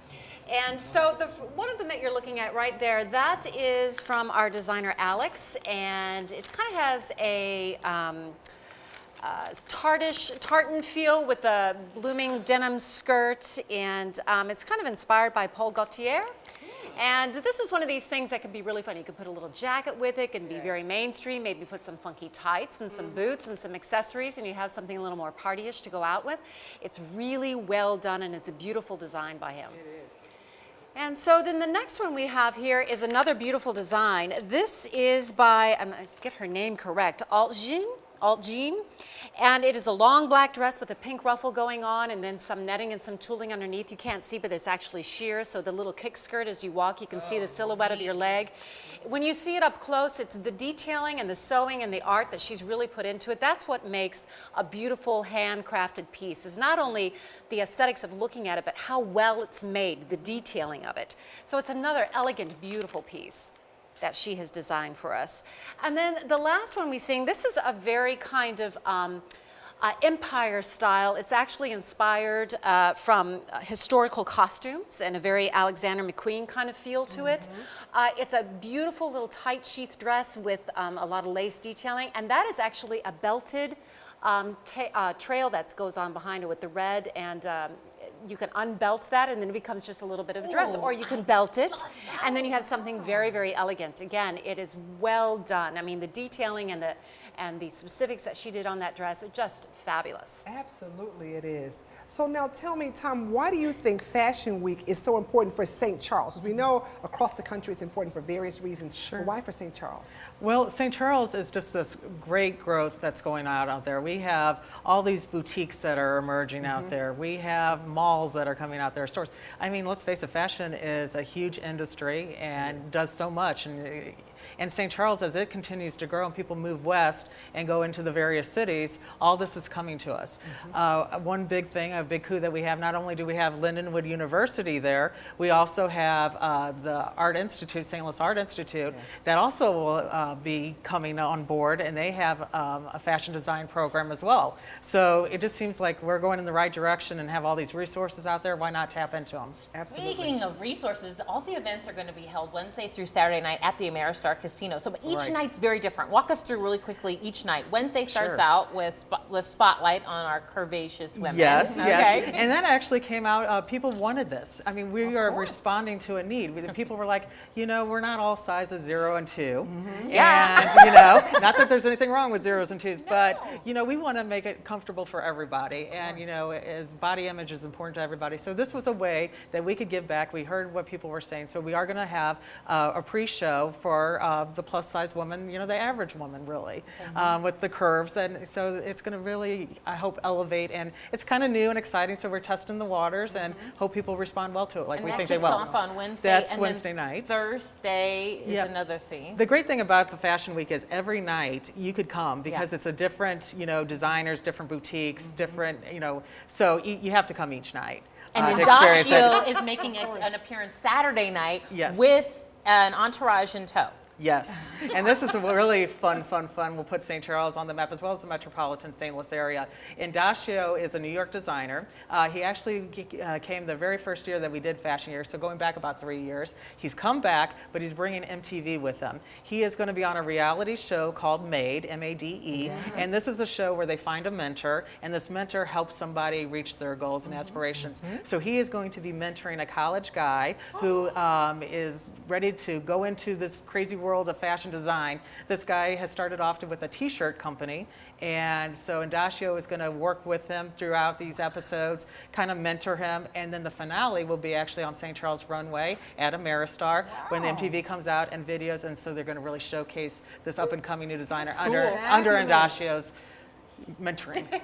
And so one of them that you're looking at right there, that is from our designer Alex, and it kind of has a tartan feel with a blooming denim skirt, and it's kind of inspired by Paul Gaultier. And this is one of these things that can be really fun. You could put a little jacket with it, can be very mainstream, maybe put some funky tights and some boots and some accessories, and you have something a little more partyish to go out with. It's really well done, and it's a beautiful design by him. It is. And so then the next one we have here is another beautiful design. This is by, I'm going to get her name correct, Alt-Jean, and it is a long black dress with a pink ruffle going on, and then some netting and some tooling underneath. You can't see, but it's actually sheer, so the little kick skirt as you walk, you can see the silhouette of your leg. When you see it up close, it's the detailing and the sewing and the art that she's really put into it. That's what makes a beautiful handcrafted piece, is not only the aesthetics of looking at it, but how well it's made, the detailing of it. So it's another elegant, beautiful piece that she has designed for us. And then the last one we see, this is a very kind of empire style. It's actually inspired from historical costumes and a very Alexander McQueen kind of feel to it. It's a beautiful little tight sheath dress with a lot of lace detailing, and that is actually a belted trail that goes on behind it with the red, and you can unbelt that, and then it becomes just a little bit of a dress, or you can belt it, and then you have something very, very elegant. Again, it is well done. I mean, the detailing and the specifics that she did on that dress are just fabulous. Absolutely it is. So now tell me, Tom, why do you think Fashion Week is so important for St. Charles? Because we know across the country it's important for various reasons. Sure. But why for St. Charles? Well, St. Charles is just this great growth that's going on out there. We have all these boutiques that are emerging out there. We have malls that are coming out there, stores. I mean, let's face it, fashion is a huge industry and does so much. And St. Charles, as it continues to grow and people move west and go into the various cities, all this is coming to us. One big thing a big coup that we have. Not only do we have Lindenwood University there, we also have the Art Institute, St. Louis Art Institute, that also will be coming on board, and they have a fashion design program as well. So it just seems like we're going in the right direction and have all these resources out there. Why not tap into them? Absolutely. Speaking of resources, all the events are going to be held Wednesday through Saturday night at the Ameristar Casino. So each night's very different. Walk us through really quickly each night. Wednesday starts out with spotlight on our curvaceous women. Yes, yes. And that actually came out, people wanted this. I mean, we are responding to a need. People were like, you know, we're not all sizes 0 and 2. And, you know, not that there's anything wrong with 0s and 2s, but, you know, we want to make it comfortable for everybody. And, you know, as body image is important to everybody. So this was a way that we could give back. We heard what people were saying. So we are going to have a pre-show for the plus size woman, you know, the average woman really, with the curves. And so it's going to really, I hope, elevate. And it's kind of new and exciting. So we're testing the waters and hope people respond well to it like we think they will. And that kicks off on Wednesday. That's and Wednesday night. Thursday is another theme. The great thing about the Fashion Week is every night you could come because it's a different, you know, designers, different boutiques, different, you know, so you have to come each night. And Indashio is making an appearance Saturday night with an entourage in tow. Yes, and this is a really fun. We'll put St. Charles on the map as well as the metropolitan St. Louis area. Indashio is a New York designer. He actually came the very first year that we did Fashion Year, so going back about 3 years. He's come back, but he's bringing MTV with him. He is going to be on a reality show called Made, M-A-D-E, and this is a show where they find a mentor, and this mentor helps somebody reach their goals and aspirations. So he is going to be mentoring a college guy who is ready to go into this crazy world of fashion design. This guy has started off with a t-shirt company, and so Indashio is going to work with him throughout these episodes, kind of mentor him, and then the finale will be actually on St. Charles Runway at Ameristar when the MTV comes out and videos, and so they're going to really showcase this up-and-coming new designer under Indashio's mentoring. We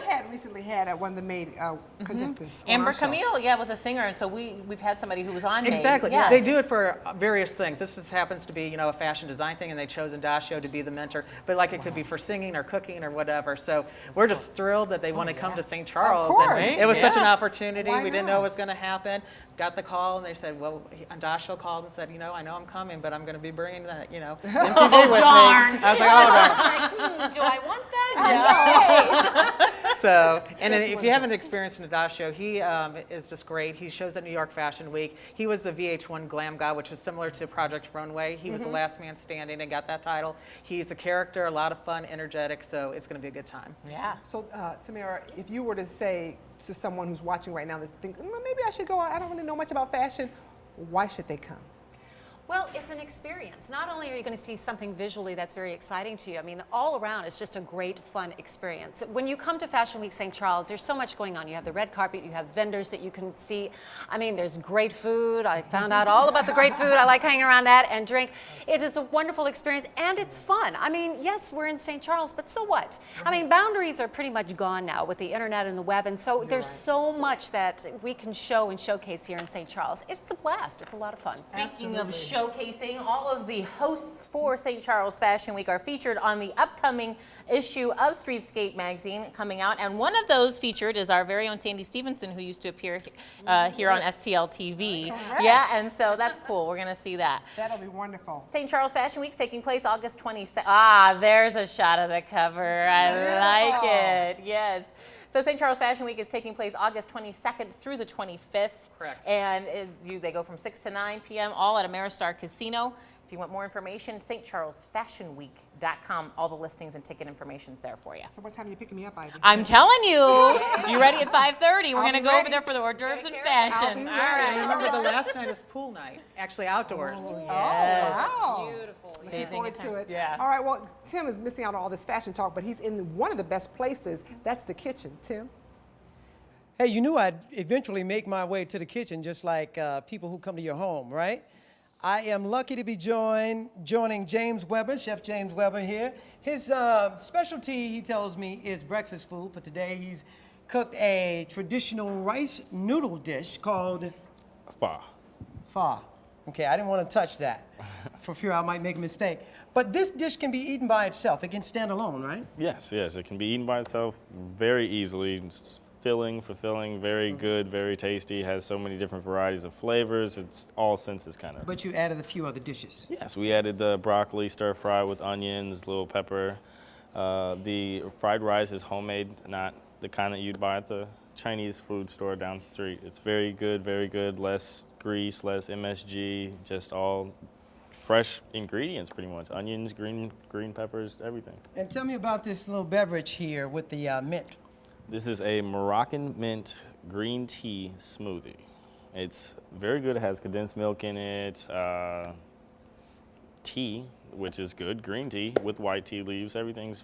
had recently had one of the Made contestants. Amber Camille, was a singer, and so we've had somebody who was on Made. Exactly. Yes. They do it for various things. This happens to be, you know, a fashion design thing, and they chose Indashio to be the mentor. But like it could be for singing or cooking or whatever. So we're just thrilled that they want to come to St. Charles. And it was such an opportunity. We didn't know it was going to happen. Got the call, and they said, well, Indashio called and said, you know, I know I'm coming, but I'm going to be bringing that, you know, MTV with me. I was like, oh, darn. Do I want that? So, and then if you haven't experienced Indashio, he is just great. He shows at New York Fashion Week. He was the VH1 Glam Guy, which was similar to Project Runway. He was the last man standing and got that title. He's a character, a lot of fun, energetic, so it's going to be a good time. Yeah. So, Tamara, if you were to say to someone who's watching right now that thinks, maybe I should go, I don't really know much about fashion, why should they come? Well, it's an experience. Not only are you going to see something visually that's very exciting to you, I mean, all around it's just a great, fun experience. When you come to Fashion Week St. Charles, there's so much going on. You have the red carpet, you have vendors that you can see. I mean, there's great food. I found out all about the great food. I like hanging around that and drink. It is a wonderful experience, and it's fun. I mean, yes, we're in St. Charles, but so what? I mean, boundaries are pretty much gone now with the internet and the web, and so there's so much that we can show and showcase here in St. Charles. It's a blast. It's a lot of fun. Speaking of showcasing, all of the hosts for St. Charles Fashion Week are featured on the upcoming issue of StreetScape magazine coming out, and one of those featured is our very own Sandy Stevenson, who used to appear here on STL TV. Correct. Yeah, and so that's cool. We're going to see that. That'll be wonderful. St. Charles Fashion Week is taking place August 22nd. Ah, there's a shot of the cover. I like it. Yes. So St. Charles Fashion Week is taking place August 22nd through the 25th. Correct. And they go from 6 to 9 p.m. all at Ameristar Casino. If you want more information, stcharlesfashionweek.com. All the listings and ticket information is there for you. So what time are you picking me up, Ivy? I'm telling you. You ready at 5:30? We're going to go over there for the hors d'oeuvres and fashion. All right. And remember, the last night is pool night, actually outdoors. Oh, yes. wow. Beautiful. Looking forward to it. Yeah. All right, well, Tim is missing out on all this fashion talk, but he's in one of the best places. That's the kitchen. Tim? Hey, you knew I'd eventually make my way to the kitchen, just like people who come to your home, right? I am lucky to be joining James Weber, Chef James Weber here. His specialty, he tells me, is breakfast food, but today he's cooked a traditional rice noodle dish called Pho. Pho. Okay, I didn't want to touch that for fear I might make a mistake. But this dish can be eaten by itself. It can stand alone, right? Yes, it can be eaten by itself very easily. It's filling, fulfilling, very good, very tasty. Has so many different varieties of flavors. It's all senses kind of. But you added a few other dishes. Yes, we added the broccoli stir fry with onions, little pepper. The fried rice is homemade, not the kind that you'd buy at the Chinese food store down the street. It's very good, less grease, less MSG, just all fresh ingredients pretty much. Onions, green peppers, everything. And tell me about this little beverage here with the mint. This is a Moroccan mint green tea smoothie. It's very good. It has condensed milk in it, tea, which is good, green tea with white tea leaves. Everything's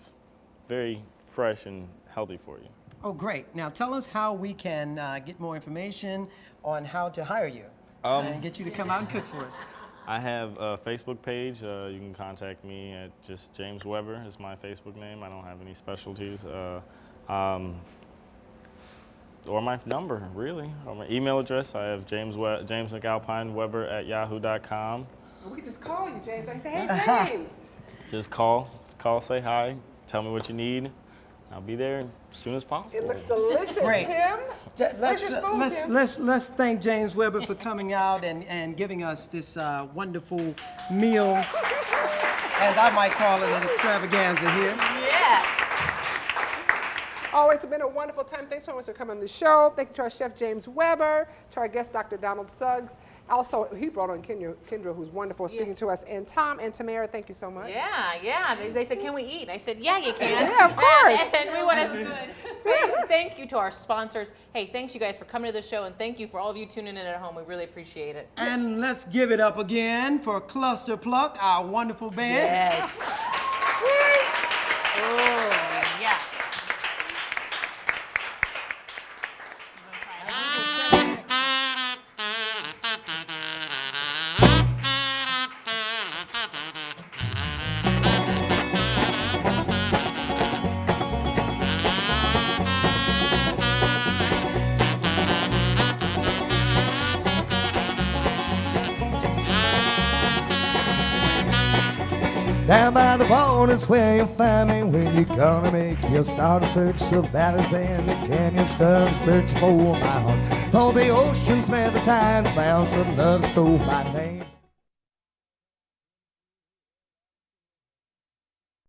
very fresh and healthy for you. Oh, great. Now tell us how we can get more information on how to hire you and get you to come out and cook for us. I have a Facebook page. You can contact me at just James Weber is my Facebook name. I don't have any specialties. Or my number, really. Or my email address, I have James McAlpineWeber@yahoo.com. We can just call you, James. I say, hey, James. Just call, say hi, tell me what you need. I'll be there as soon as possible. It looks delicious, Great. Tim. Let's thank James Weber for coming out and giving us this wonderful meal, as I might call it, an extravaganza here. Yes. Oh, it's been a wonderful time. Thanks so much for coming on the show. Thank you to our chef, James Weber, to our guest, Dr. Donald Suggs. Also, he brought on Kendra, who's wonderful, speaking to us. And Tom and Tamara, thank you so much. Yeah. They said, can we eat? And I said, yeah, you can. Yeah, of course. And we want to thank you to our sponsors. Hey, thanks you guys for coming to the show, and tth you for all of you tuning in at home. We really appreciate it. And let's give it up again for ClusterPluck, our wonderful band. Yes. Oh, yeah. Down by the Vaughn is where you'll find me when you're gonna make your start to search the valleys and the canyons, start to search for my heart. For the oceans where the tides bounce, and love stole my name.